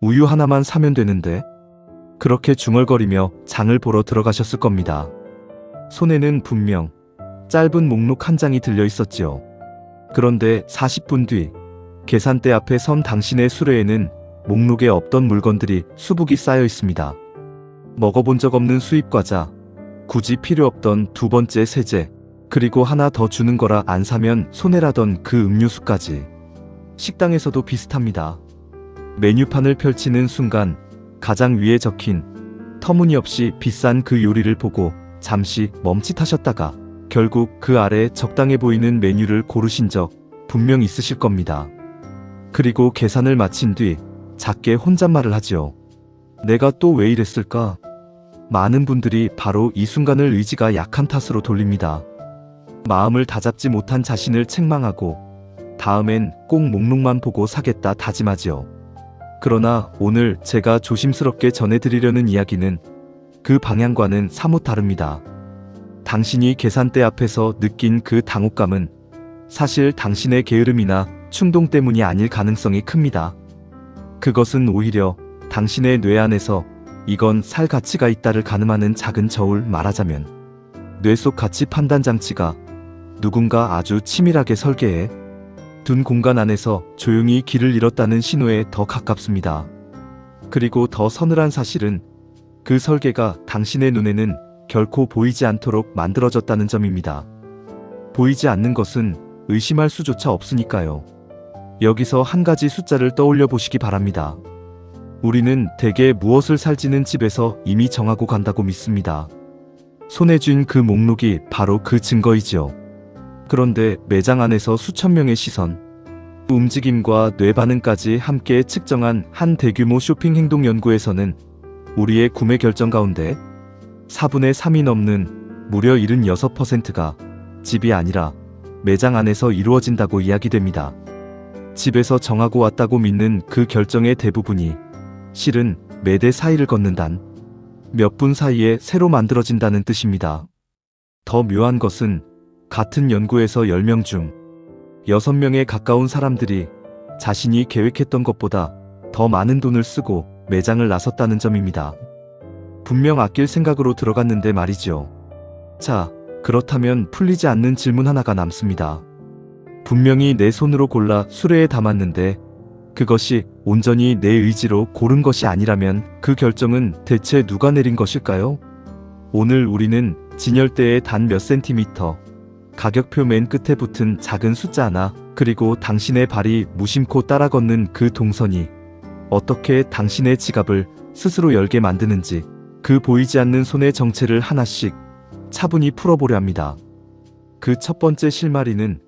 우유 하나만 사면 되는데. 그렇게 중얼거리며 장을 보러 들어가셨을 겁니다. 손에는 분명 짧은 목록 한 장이 들려 있었지요. 그런데 40분 뒤 계산대 앞에 선 당신의 수레에는 목록에 없던 물건들이 수북이 쌓여 있습니다. 먹어본 적 없는 수입과자, 굳이 필요 없던 두 번째 세제, 그리고 하나 더 주는 거라 안 사면 손해라던 그 음료수까지. 식당에서도 비슷합니다. 메뉴판을 펼치는 순간 가장 위에 적힌 터무니없이 비싼 그 요리를 보고 잠시 멈칫하셨다가 결국 그 아래 적당해 보이는 메뉴를 고르신 적 분명 있으실 겁니다. 그리고 계산을 마친 뒤 작게 혼잣말을 하지요. 내가 또 왜 이랬을까? 많은 분들이 바로 이 순간을 의지가 약한 탓으로 돌립니다. 마음을 다잡지 못한 자신을 책망하고 다음엔 꼭 목록만 보고 사겠다 다짐하지요. 그러나 오늘 제가 조심스럽게 전해드리려는 이야기는 그 방향과는 사뭇 다릅니다. 당신이 계산대 앞에서 느낀 그 당혹감은 사실 당신의 게으름이나 충동 때문이 아닐 가능성이 큽니다. 그것은 오히려 당신의 뇌 안에서 이건 살 가치가 있다를 가늠하는 작은 저울, 말하자면 뇌 속 가치 판단 장치가 누군가 아주 치밀하게 설계해 둔 공간 안에서 조용히 길을 잃었다는 신호에 더 가깝습니다. 그리고 더 서늘한 사실은 그 설계가 당신의 눈에는 결코 보이지 않도록 만들어졌다는 점입니다. 보이지 않는 것은 의심할 수조차 없으니까요. 여기서 한 가지 숫자를 떠올려 보시기 바랍니다. 우리는 대개 무엇을 살지는 집에서 이미 정하고 간다고 믿습니다. 손에 쥔 그 목록이 바로 그 증거이지요. 그런데 매장 안에서 수천 명의 시선, 움직임과 뇌 반응까지 함께 측정한 한 대규모 쇼핑 행동 연구에서는 우리의 구매 결정 가운데 4분의 3이 넘는 무려 76%가 집이 아니라 매장 안에서 이루어진다고 이야기됩니다. 집에서 정하고 왔다고 믿는 그 결정의 대부분이 실은 매대 사이를 걷는단 몇 분 사이에 새로 만들어진다는 뜻입니다. 더 묘한 것은 같은 연구에서 10명 중 6명에 가까운 사람들이 자신이 계획했던 것보다 더 많은 돈을 쓰고 매장을 나섰다는 점입니다. 분명 아낄 생각으로 들어갔는데 말이죠. 자, 그렇다면 풀리지 않는 질문 하나가 남습니다. 분명히 내 손으로 골라 수레에 담았는데 그것이 온전히 내 의지로 고른 것이 아니라면 그 결정은 대체 누가 내린 것일까요? 오늘 우리는 진열대의 단 몇 센티미터, 가격표 맨 끝에 붙은 작은 숫자 하나, 그리고 당신의 발이 무심코 따라 걷는 그 동선이 어떻게 당신의 지갑을 스스로 열게 만드는지, 그 보이지 않는 손의 정체를 하나씩 차분히 풀어보려 합니다. 그 첫 번째 실마리는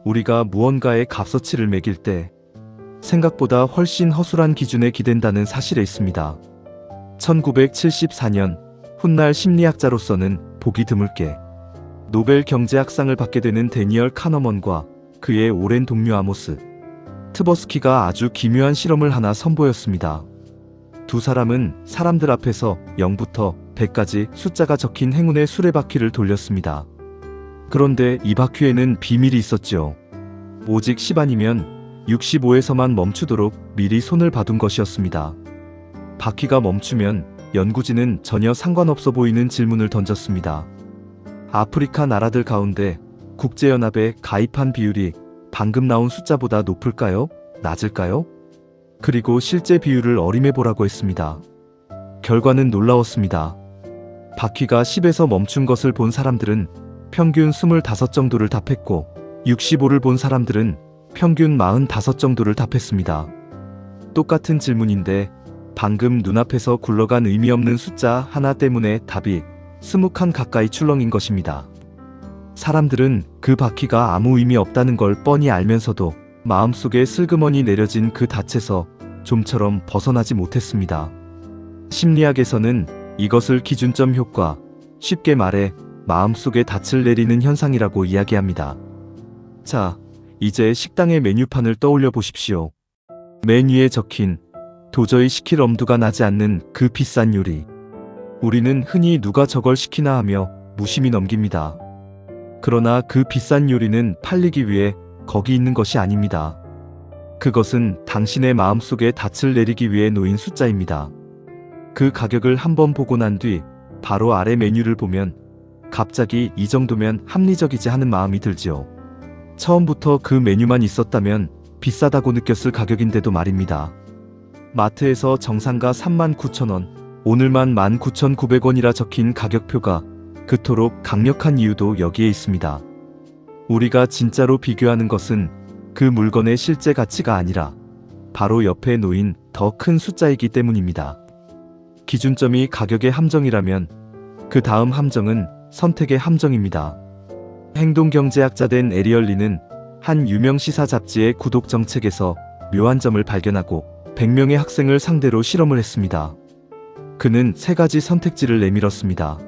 우리가 무언가의 값어치를 매길 때 생각보다 훨씬 허술한 기준에 기댄다는 사실에 있습니다. 1974년 훗날 심리학자로서는 보기 드물게 노벨 경제학상을 받게 되는 데니얼 카너먼과 그의 오랜 동료 아모스 트버스키가 아주 기묘한 실험을 하나 선보였습니다. 두 사람은 사람들 앞에서 0부터 100까지 숫자가 적힌 행운의 수레바퀴를 돌렸습니다. 그런데 이 바퀴에는 비밀이 있었죠. 오직 10 아니면 65에서만 멈추도록 미리 손을 봐둔 것이었습니다. 바퀴가 멈추면 연구진은 전혀 상관없어 보이는 질문을 던졌습니다. 아프리카 나라들 가운데 국제연합에 가입한 비율이 방금 나온 숫자보다 높을까요? 낮을까요? 그리고 실제 비율을 어림해보라고 했습니다. 결과는 놀라웠습니다. 바퀴가 10에서 멈춘 것을 본 사람들은 평균 25 정도를 답했고 65를 본 사람들은 평균 45 정도를 답했습니다. 똑같은 질문인데 방금 눈앞에서 굴러간 의미 없는 숫자 하나 때문에 답이 20칸 가까이 출렁인 것입니다. 사람들은 그 바퀴가 아무 의미 없다는 걸 뻔히 알면서도 마음속에 슬그머니 내려진 그 닻에서 좀처럼 벗어나지 못했습니다. 심리학에서는 이것을 기준점 효과, 쉽게 말해 마음속에 닻을 내리는 현상이라고 이야기합니다. 자, 이제 식당의 메뉴판을 떠올려 보십시오. 맨 위에 적힌 도저히 시킬 엄두가 나지 않는 그 비싼 요리. 우리는 흔히 누가 저걸 시키나 하며 무심히 넘깁니다. 그러나 그 비싼 요리는 팔리기 위해 거기 있는 것이 아닙니다. 그것은 당신의 마음속에 닻을 내리기 위해 놓인 숫자입니다. 그 가격을 한번 보고 난 뒤 바로 아래 메뉴를 보면 갑자기 이 정도면 합리적이지 하는 마음이 들지요. 처음부터 그 메뉴만 있었다면 비싸다고 느꼈을 가격인데도 말입니다. 마트에서 정상가 39,000원, 오늘만 19,900원이라 적힌 가격표가 그토록 강력한 이유도 여기에 있습니다. 우리가 진짜로 비교하는 것은 그 물건의 실제 가치가 아니라 바로 옆에 놓인 더 큰 숫자이기 때문입니다. 기준점이 가격의 함정이라면 그 다음 함정은 선택의 함정입니다. 행동경제학자 된 에리얼 리는 한 유명 시사 잡지의 구독 정책에서 묘한 점을 발견하고 100명의 학생을 상대로 실험을 했습니다. 그는 3가지 선택지를 내밀었습니다.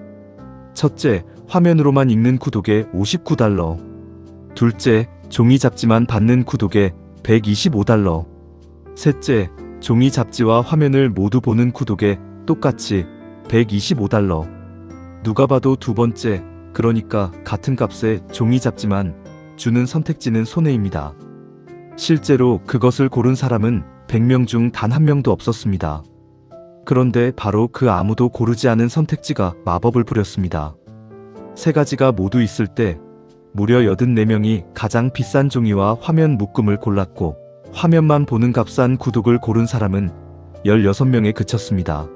첫째, 화면으로만 읽는 구독에 $59. 둘째, 종이 잡지만 받는 구독에 $125. 셋째, 종이 잡지와 화면을 모두 보는 구독에 똑같이 $125. 누가 봐도 두 번째, 그러니까 같은 값에 종이 잡지만 주는 선택지는 손해입니다. 실제로 그것을 고른 사람은 100명 중 단 한 명도 없었습니다. 그런데 바로 그 아무도 고르지 않은 선택지가 마법을 부렸습니다. 3가지가 모두 있을 때 무려 84명이 가장 비싼 종이와 화면 묶음을 골랐고 화면만 보는 값싼 구독을 고른 사람은 16명에 그쳤습니다.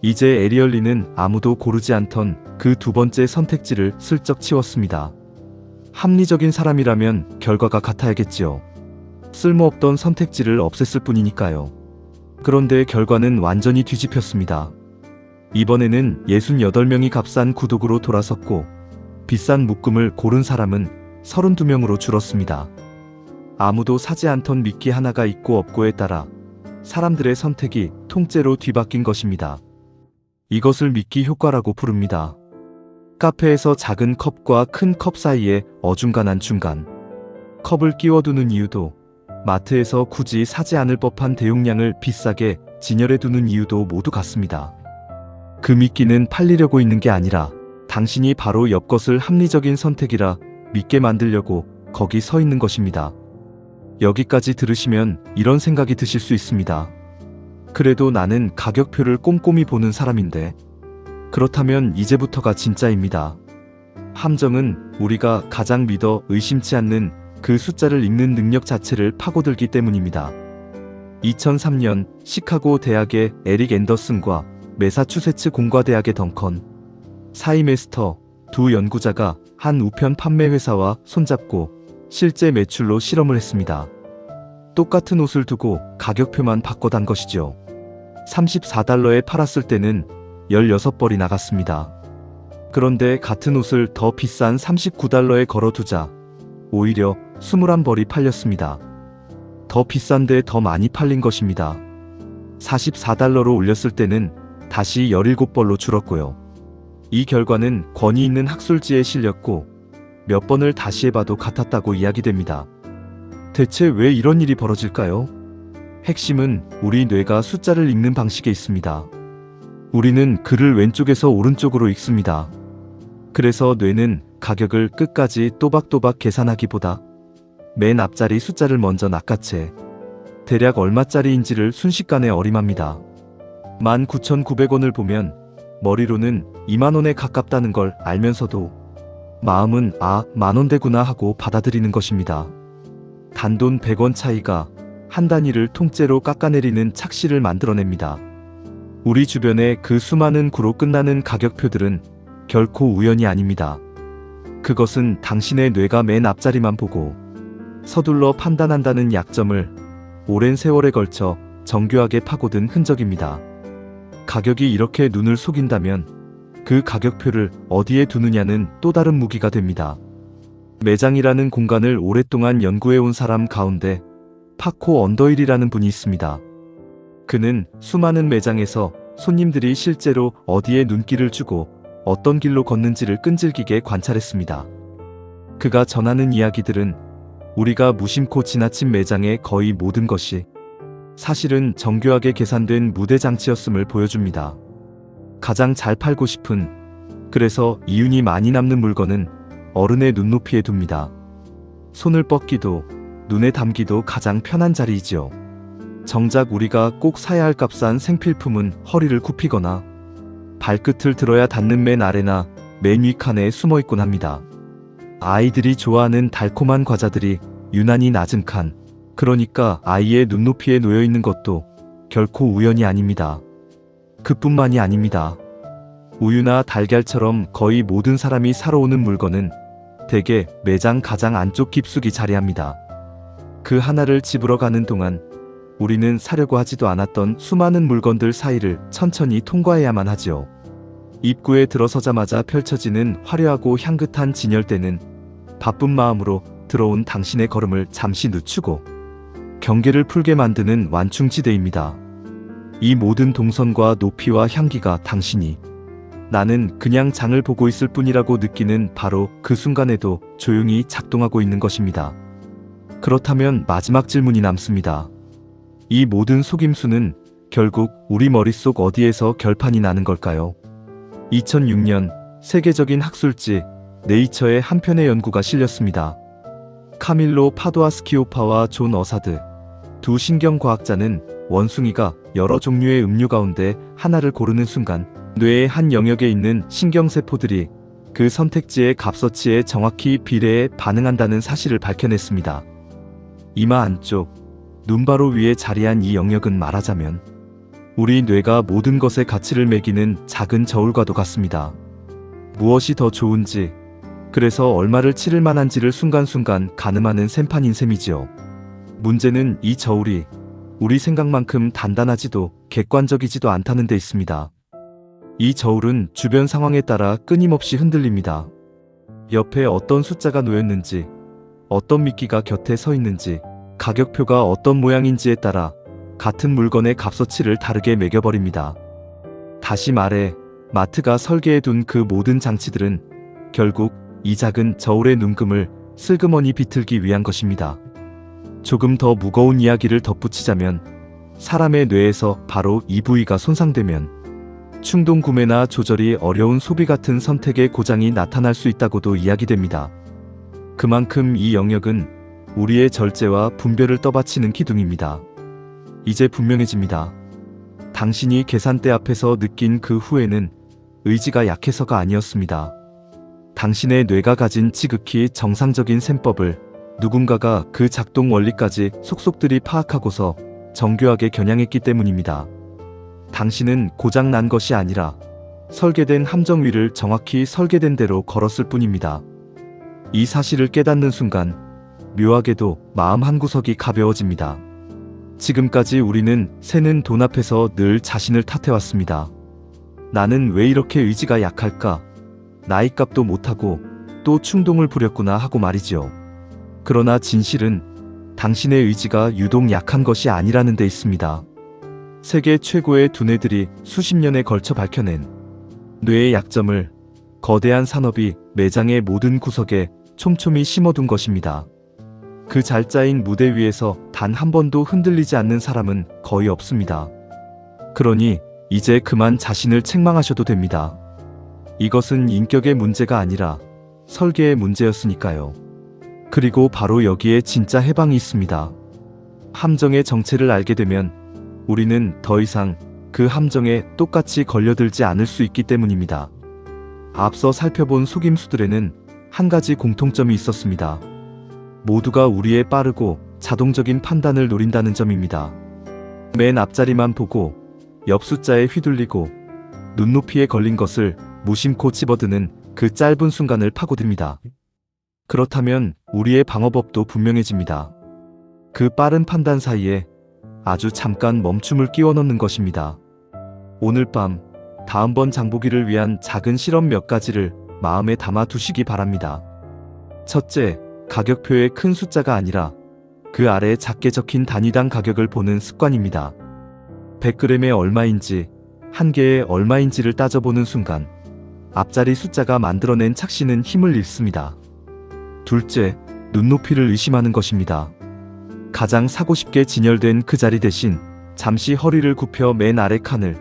이제 에리얼 리는 아무도 고르지 않던 그 두 번째 선택지를 슬쩍 치웠습니다. 합리적인 사람이라면 결과가 같아야겠지요. 쓸모없던 선택지를 없앴을 뿐이니까요. 그런데 결과는 완전히 뒤집혔습니다. 이번에는 68명이 값싼 구독으로 돌아섰고 비싼 묶음을 고른 사람은 32명으로 줄었습니다. 아무도 사지 않던 미끼 하나가 있고 없고에 따라 사람들의 선택이 통째로 뒤바뀐 것입니다. 이것을 미끼 효과라고 부릅니다. 카페에서 작은 컵과 큰 컵 사이에 어중간한 중간. 컵을 끼워두는 이유도 마트에서 굳이 사지 않을 법한 대용량을 비싸게 진열해 두는 이유도 모두 같습니다. 그 미끼는 팔리려고 있는 게 아니라 당신이 바로 옆 것을 합리적인 선택이라 믿게 만들려고 거기 서 있는 것입니다. 여기까지 들으시면 이런 생각이 드실 수 있습니다. 그래도 나는 가격표를 꼼꼼히 보는 사람인데. 그렇다면 이제부터가 진짜입니다. 함정은 우리가 가장 믿어 의심치 않는 그 숫자를 읽는 능력 자체를 파고들기 때문입니다. 2003년 시카고 대학의 에릭 앤더슨과 매사추세츠 공과대학의 덩컨 사이메스터 두 연구자가 한 우편 판매 회사와 손잡고 실제 매출로 실험을 했습니다. 똑같은 옷을 두고 가격표만 바꿔단 것이죠. $34에 팔았을 때는 16벌이 나갔습니다. 그런데 같은 옷을 더 비싼 $39에 걸어두자 오히려 21벌이 팔렸습니다. 더 비싼데 더 많이 팔린 것입니다. $44로 올렸을 때는 다시 17벌로 줄었고요. 이 결과는 권위 있는 학술지에 실렸고 몇 번을 다시 해봐도 같았다고 이야기됩니다. 대체 왜 이런 일이 벌어질까요? 핵심은 우리 뇌가 숫자를 읽는 방식에 있습니다. 우리는 글을 왼쪽에서 오른쪽으로 읽습니다. 그래서 뇌는 가격을 끝까지 또박또박 계산하기보다 맨 앞자리 숫자를 먼저 낚아채 대략 얼마짜리인지를 순식간에 어림합니다. 19,900원을 보면 머리로는 2만원에 가깝다는 걸 알면서도 마음은 만원대구나 하고 받아들이는 것입니다. 단돈 100원 차이가 한 단위를 통째로 깎아내리는 착시를 만들어냅니다. 우리 주변의 그 수많은 구로 끝나는 가격표들은 결코 우연이 아닙니다. 그것은 당신의 뇌가 맨 앞자리만 보고 서둘러 판단한다는 약점을 오랜 세월에 걸쳐 정교하게 파고든 흔적입니다. 가격이 이렇게 눈을 속인다면 그 가격표를 어디에 두느냐는 또 다른 무기가 됩니다. 매장이라는 공간을 오랫동안 연구해온 사람 가운데 파코 언더힐이라는 분이 있습니다. 그는 수많은 매장에서 손님들이 실제로 어디에 눈길을 주고 어떤 길로 걷는지를 끈질기게 관찰했습니다. 그가 전하는 이야기들은 우리가 무심코 지나친 매장의 거의 모든 것이 사실은 정교하게 계산된 무대 장치였음을 보여줍니다. 가장 잘 팔고 싶은, 그래서 이윤이 많이 남는 물건은 어른의 눈높이에 둡니다. 손을 뻗기도 눈에 담기도 가장 편한 자리이지요. 정작 우리가 꼭 사야 할 값싼 생필품은 허리를 굽히거나 발끝을 들어야 닿는 맨 아래나 맨 위 칸에 숨어 있곤 합니다. 아이들이 좋아하는 달콤한 과자들이 유난히 낮은 칸, 그러니까 아이의 눈높이에 놓여 있는 것도 결코 우연이 아닙니다. 그뿐만이 아닙니다. 우유나 달걀처럼 거의 모든 사람이 사러 오는 물건은 대개 매장 가장 안쪽 깊숙이 자리합니다. 그 하나를 집으러 가는 동안 우리는 사려고 하지도 않았던 수많은 물건들 사이를 천천히 통과해야만 하지요. 입구에 들어서자마자 펼쳐지는 화려하고 향긋한 진열대는 바쁜 마음으로 들어온 당신의 걸음을 잠시 늦추고 경계를 풀게 만드는 완충지대입니다. 이 모든 동선과 높이와 향기가 당신이 나는 그냥 장을 보고 있을 뿐이라고 느끼는 바로 그 순간에도 조용히 작동하고 있는 것입니다. 그렇다면 마지막 질문이 남습니다. 이 모든 속임수는 결국 우리 머릿속 어디에서 결판이 나는 걸까요? 2006년 세계적인 학술지 네이처의 한 편의 연구가 실렸습니다. 카밀로 파도아스키오파와 존 어사드 두 신경과학자는 원숭이가 여러 종류의 음료 가운데 하나를 고르는 순간 뇌의 한 영역에 있는 신경세포들이 그 선택지의 값어치에 정확히 비례해 반응한다는 사실을 밝혀냈습니다. 이마 안쪽, 눈바로 위에 자리한 이 영역은 말하자면 우리 뇌가 모든 것에 가치를 매기는 작은 저울과도 같습니다. 무엇이 더 좋은지, 그래서 얼마를 치를 만한지를 순간순간 가늠하는 셈판인 셈이지요. 문제는 이 저울이 우리 생각만큼 단단하지도 객관적이지도 않다는 데 있습니다. 이 저울은 주변 상황에 따라 끊임없이 흔들립니다. 옆에 어떤 숫자가 놓였는지, 어떤 미끼가 곁에 서 있는지, 가격표가 어떤 모양인지에 따라 같은 물건의 값어치를 다르게 매겨버립니다. 다시 말해 마트가 설계해둔 그 모든 장치들은 결국 이 작은 저울의 눈금을 슬그머니 비틀기 위한 것입니다. 조금 더 무거운 이야기를 덧붙이자면 사람의 뇌에서 바로 이 부위가 손상되면 충동 구매나 조절이 어려운 소비 같은 선택의 고장이 나타날 수 있다고도 이야기됩니다. 그만큼 이 영역은 우리의 절제와 분별을 떠받치는 기둥입니다. 이제 분명해집니다. 당신이 계산대 앞에서 느낀 그 후회는 의지가 약해서가 아니었습니다. 당신의 뇌가 가진 지극히 정상적인 셈법을 누군가가 그 작동 원리까지 속속들이 파악하고서 정교하게 겨냥했기 때문입니다. 당신은 고장 난 것이 아니라 설계된 함정 위를 정확히 설계된 대로 걸었을 뿐입니다. 이 사실을 깨닫는 순간 묘하게도 마음 한구석이 가벼워집니다. 지금까지 우리는 새는 돈 앞에서 늘 자신을 탓해왔습니다. 나는 왜 이렇게 의지가 약할까? 나이값도 못하고 또 충동을 부렸구나 하고 말이지요. 그러나 진실은 당신의 의지가 유독 약한 것이 아니라는 데 있습니다. 세계 최고의 두뇌들이 수십 년에 걸쳐 밝혀낸 뇌의 약점을 거대한 산업이 매장의 모든 구석에 촘촘히 심어둔 것입니다. 그 잘 짜인 무대 위에서 단 한 번도 흔들리지 않는 사람은 거의 없습니다. 그러니 이제 그만 자신을 책망하셔도 됩니다. 이것은 인격의 문제가 아니라 설계의 문제였으니까요. 그리고 바로 여기에 진짜 해방이 있습니다. 함정의 정체를 알게 되면 우리는 더 이상 그 함정에 똑같이 걸려들지 않을 수 있기 때문입니다. 앞서 살펴본 속임수들에는 한 가지 공통점이 있었습니다. 모두가 우리의 빠르고 자동적인 판단을 노린다는 점입니다. 맨 앞자리만 보고 옆 숫자에 휘둘리고 눈높이에 걸린 것을 무심코 집어드는 그 짧은 순간을 파고듭니다. 그렇다면 우리의 방어법도 분명해집니다. 그 빠른 판단 사이에 아주 잠깐 멈춤을 끼워 넣는 것입니다. 오늘 밤 다음번 장보기를 위한 작은 실험 몇 가지를 마음에 담아 두시기 바랍니다. 첫째, 가격표에 큰 숫자가 아니라 그 아래 작게 적힌 단위당 가격을 보는 습관입니다. 100g에 얼마인지, 한 개에 얼마인지를 따져보는 순간 앞자리 숫자가 만들어낸 착시는 힘을 잃습니다. 둘째, 눈높이를 의심하는 것입니다. 가장 사고 싶게 진열된 그 자리 대신 잠시 허리를 굽혀 맨 아래 칸을,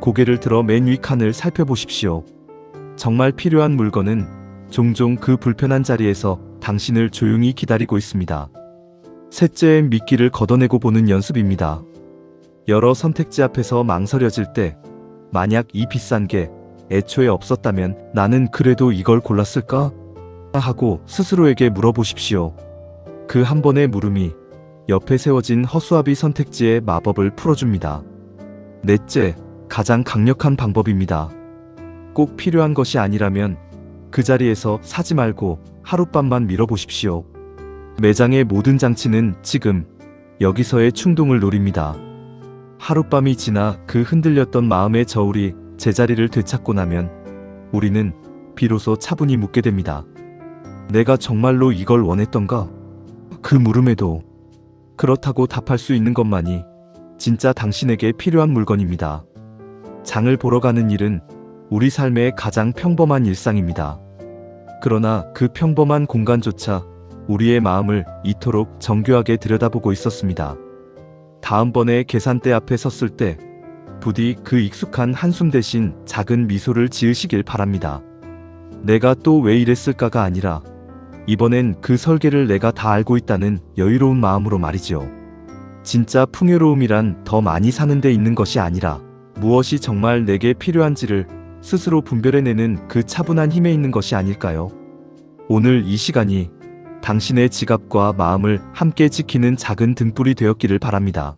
고개를 들어 맨 위 칸을 살펴보십시오. 정말 필요한 물건은 종종 그 불편한 자리에서 당신을 조용히 기다리고 있습니다. 셋째엔 미끼를 걷어내고 보는 연습입니다. 여러 선택지 앞에서 망설여질 때 만약 이 비싼 게 애초에 없었다면 나는 그래도 이걸 골랐을까? 하고 스스로에게 물어보십시오. 그 한 번의 물음이 옆에 세워진 허수아비 선택지의 마법을 풀어줍니다. 넷째, 가장 강력한 방법입니다. 꼭 필요한 것이 아니라면 그 자리에서 사지 말고 하룻밤만 미뤄보십시오. 매장의 모든 장치는 지금 여기서의 충동을 노립니다. 하룻밤이 지나 그 흔들렸던 마음의 저울이 제자리를 되찾고 나면 우리는 비로소 차분히 묻게 됩니다. 내가 정말로 이걸 원했던가? 그 물음에도 그렇다고 답할 수 있는 것만이 진짜 당신에게 필요한 물건입니다. 장을 보러 가는 일은 우리 삶의 가장 평범한 일상입니다. 그러나 그 평범한 공간조차 우리의 마음을 이토록 정교하게 들여다보고 있었습니다. 다음번에 계산대 앞에 섰을 때 부디 그 익숙한 한숨 대신 작은 미소를 지으시길 바랍니다. 내가 또 왜 이랬을까가 아니라 이번엔 그 설계를 내가 다 알고 있다는 여유로운 마음으로 말이지요. 진짜 풍요로움이란 더 많이 사는 데 있는 것이 아니라 무엇이 정말 내게 필요한지를 스스로 분별해내는 그 차분한 힘에 있는 것이 아닐까요? 오늘 이 시간이 당신의 지갑과 마음을 함께 지키는 작은 등불이 되었기를 바랍니다.